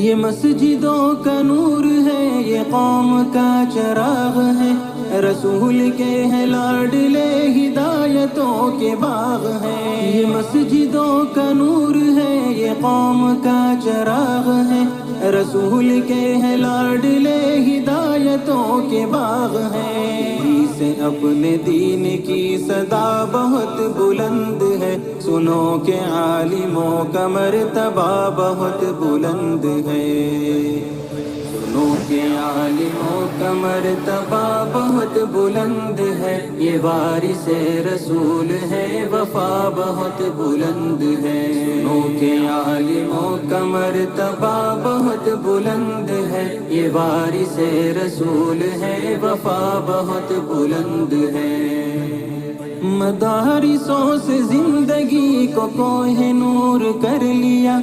یہ مسجدوں کا نور ہے، یہ قوم کا چراغ ہے، رسول کے ہیں لاڈلے ہدایتوں کے باغ ہیں۔ یہ مسجدوں کا نور ہے، یہ قوم کا چراغ ہے، رسول کے ہیں لاڈلے ہدایتوں کے باغ ہیں۔ سے اپنے دین کی صدا بہت بلند ہے، سنو کہ عالموں کا مرتبہ بہت بلند ہے، سنو کہ عالموں کا مرتبہ بہت بلند ہے، یہ وارث رسول ہے، وفا بہت بلند ہے، سنو کہ عالموں کا مرتبہ بہت بلند ہے، یہ وارث رسول ہے، وفا بہت بلند ہے۔ مدارسوں سے زندگی کو کوہ نور کر لیا،